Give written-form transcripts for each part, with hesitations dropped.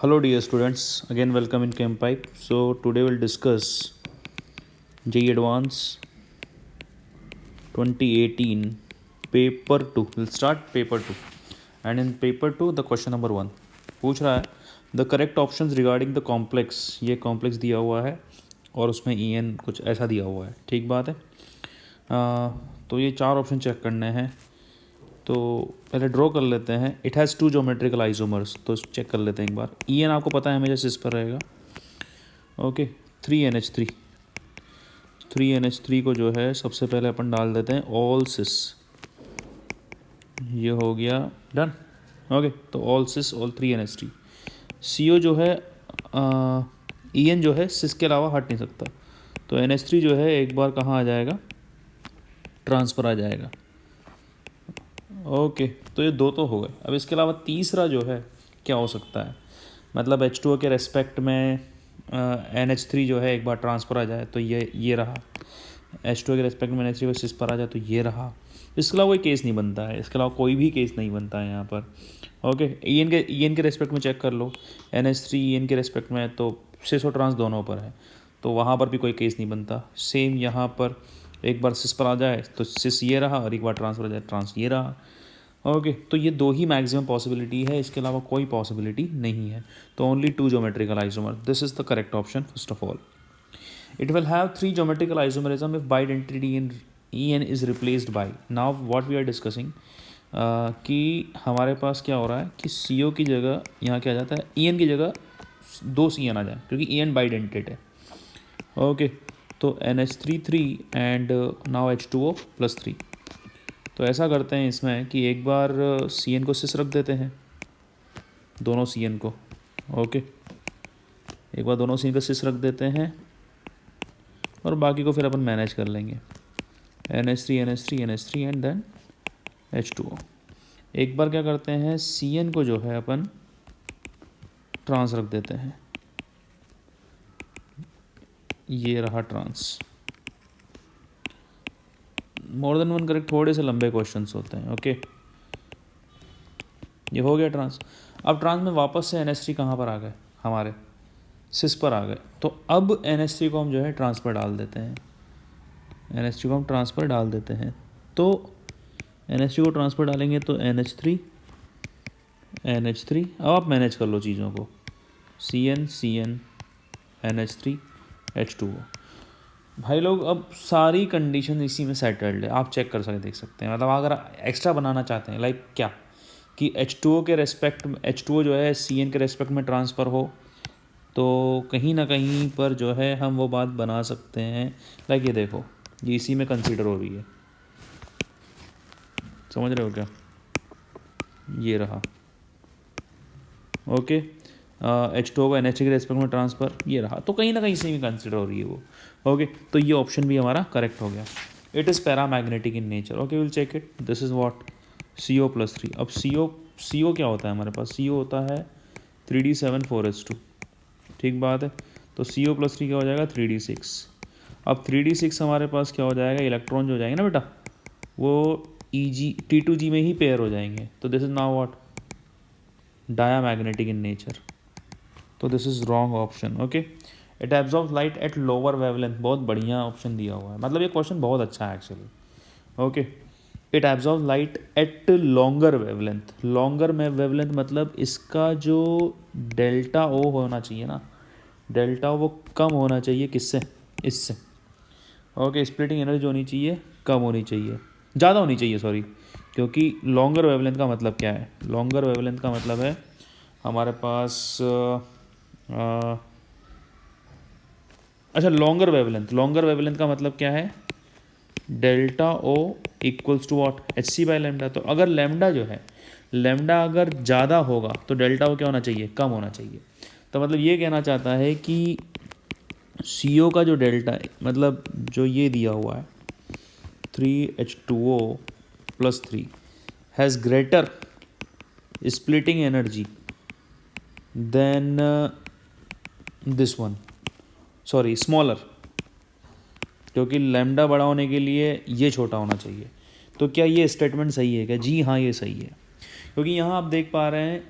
Hello dear students, again welcome in ChemPipe. So today we'll discuss JEE Advance 2018 paper 2. We'll start paper 2 and in paper 2 the question number 1 पूछ रहा है the correct options regarding the complex. ये complex दिया हुआ है और उसमें EN कुछ ऐसा दिया हुआ है, ठीक बात है। तो ये चार ऑप्शन चेक करने हैं, तो पहले ड्रॉ कर लेते हैं। It has two geometrical isomers, तो चेक कर लेते हैं एक बार। EN आपको पता है हमेशा सिस पर रहेगा। ओके, 3NH3 3NH3 को जो है सबसे पहले अपन डाल देते हैं ऑल सिस। ये हो गया डन। ओके, तो ऑल सिस ऑल 3NH3। CO जो है EN जो है सिस के अलावा हट नहीं सकता, तो NH3 जो है एक बार कहाँ आ जाएगा, ट्रांसफ़र आ जाएगा। ओके, तो ये दो तो हो गए। अब इसके अलावा तीसरा जो है क्या हो सकता है, मतलब H2O के रेस्पेक्ट में NH3 जो है एक बार ट्रांसफ़र आ जाए तो ये रहा। H2O के रेस्पेक्ट में NH3 सिस पर आ जाए तो ये रहा। इसके अलावा कोई केस नहीं बनता है, इसके अलावा कोई भी केस नहीं बनता है यहाँ पर। ओके, EN के रेस्पेक्ट में चेक कर लो, NH3 EN के रेस्पेक्ट में तो सिस और ट्रांस दोनों पर है, तो वहाँ पर भी कोई केस नहीं बनता। सेम यहाँ पर एक बार सिस पर आ जाए तो सिस ये रहा और एक बार ट्रांसफर आ जाए ट्रांस ये रहा। ओके, तो ये दो ही मैक्सिमम पॉसिबिलिटी है, इसके अलावा कोई पॉसिबिलिटी नहीं है। तो only two geometrical isomer, this is the correct option. First of all, it will have three geometrical isomerism if bidentate in EN is replaced by. Now what we are discussing कि हमारे पास क्या हो रहा है कि CO की जगह यहाँ क्या आ जाता है, EN की जगह दो CN आ जाए, क्योंकि EN बाइडेंटेड है। ओके, तो NH3 एंड नाउ H2O + 3। तो ऐसा करते हैं इसमें कि एक बार CN को सिस रख देते हैं, दोनों CN को। ओके, एक बार दोनों CN को सिस रख देते हैं और बाकी को फिर अपन मैनेज कर लेंगे। NH3 and then H2O। एक बार क्या करते हैं, CN को जो है अपन ट्रांस रख देते हैं, ये रहा trans. More than one correct, थोड़े से लंबे क्वेश्चंस होते हैं। ओके, ये हो गया ट्रांस। अब ट्रांस में वापस से NH3 कहाँ पर आ गए, हमारे सिस पर आ गए, तो अब NH3 को हम जो है ट्रांसफर डाल देते हैं। NH3 को हम ट्रांसफ़र डाल देते हैं, तो NH3 को ट्रांसफ़र डालेंगे तो NH3 अब आप मैनेज कर लो चीज़ों को, CN NH3 H2O। भाई लोग, अब सारी कंडीशन इसी में सेटल्ड है, आप चेक कर सकते देख सकते हैं। मतलब अगर एक्स्ट्रा बनाना चाहते हैं, लाइक क्या कि H2O के रेस्पेक्ट में H2O जो है CN के रेस्पेक्ट में ट्रांसफ़र हो, तो कहीं ना कहीं पर जो है हम वो बात बना सकते हैं। लाइक ये देखो, ये इसी में कंसीडर हो रही है, समझ रहे हो क्या, ये रहा। ओके, H2O को NH3 के रेस्पेक्ट में ट्रांसफ़र ये रहा, तो कहीं ना कहीं इसी में कंसीडर हो रही है वो। ओके, तो ये ऑप्शन भी हमारा करेक्ट हो गया। It is paramagnetic in nature. Okay, will check it. This is what, CO + 3। अब CO क्या होता है हमारे पास, CO होता है 3D7 4s2, ठीक बात है। तो CO + 3 क्या हो जाएगा, 3D6। अब 3D6 हमारे पास क्या हो जाएगा, इलेक्ट्रॉन जो हो जाएंगे ना बेटा, वो T2G में ही पेयर हो जाएंगे। तो this is now what, diamagnetic in nature, तो this is wrong option. Okay, it absorbs light at lower wavelength, बहुत बढ़िया ऑप्शन दिया हुआ है, मतलब ये क्वेश्चन बहुत अच्छा है actually. Okay, it absorbs light eight longer wavelength. Longer में वेवलेंथ मतलब इसका जो ΔO होना चाहिए ना, ΔO वो कम होना चाहिए किससे, इससे। ओके, स्प्लिटिंग एनर्जी होनी चाहिए कम होनी चाहिए, ज़्यादा होनी चाहिए सॉरी, क्योंकि लॉन्गर वेवलेंथ का मतलब क्या है, लॉन्गर वेवलेंथ का मतलब है हमारे पास अच्छा, लॉन्गर वेवलेंथ का मतलब क्या है, ΔO = व्हाट, hc/λ। तो अगर लैम्डा जो है, लैम्डा अगर ज़्यादा होगा तो ΔO क्या होना चाहिए, कम होना चाहिए। तो मतलब ये कहना चाहता है कि CO का जो डेल्टा है, मतलब जो ये दिया हुआ है 3H2O + 3 has greater splitting energy than this one, sorry smaller, क्योंकि लैम्डा बड़ा होने के लिए ये छोटा होना चाहिए। तो क्या ये स्टेटमेंट सही है क्या, जी हाँ ये सही है, क्योंकि यहाँ आप देख पा रहे हैं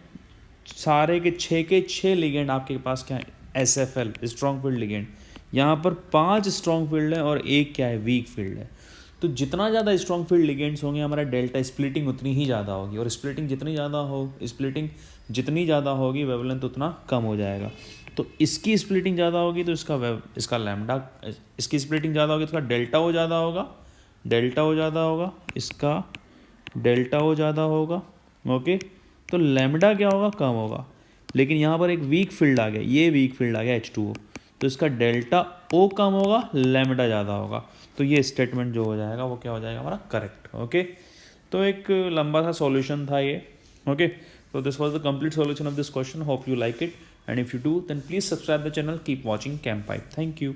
सारे के छः लिगेंड आपके पास क्या है, SFL स्ट्रॉन्ग फील्ड लिगेंड। यहाँ पर 5 स्ट्रॉन्ग फील्ड है और एक क्या है, वीक फील्ड है। तो जितना ज़्यादा स्ट्रॉन्ग फील्ड लिगेंड्स होंगे हमारा डेल्टा स्प्लिटिंग उतनी ही ज़्यादा होगी, और स्प्लिटिंग जितनी ज़्यादा होगी वेवलेंथ उतना कम हो जाएगा। तो इसकी स्प्लिटिंग ज़्यादा होगी तो इसका लैम्डा, इसकी स्प्लिटिंग ज़्यादा होगी तो इसका डेल्टा हो ज़्यादा होगा, इसका डेल्टा हो ज़्यादा होगा। ओके, तो लैम्डा क्या होगा, कम होगा। लेकिन यहाँ पर एक वीक फील्ड आ गया, ये वीक फील्ड आ गया H2O, तो इसका डेल्टा O कम होगा, लैम्डा ज़्यादा होगा। तो ये स्टेटमेंट जो हो जाएगा वो क्या हो जाएगा हमारा, करेक्ट। ओके, तो एक लंबा सा सॉल्यूशन था ये। Okay, so this was the complete solution of this question. Hope you like it, and if you do then please subscribe the channel, keep watching Chem Pipe. Thank you.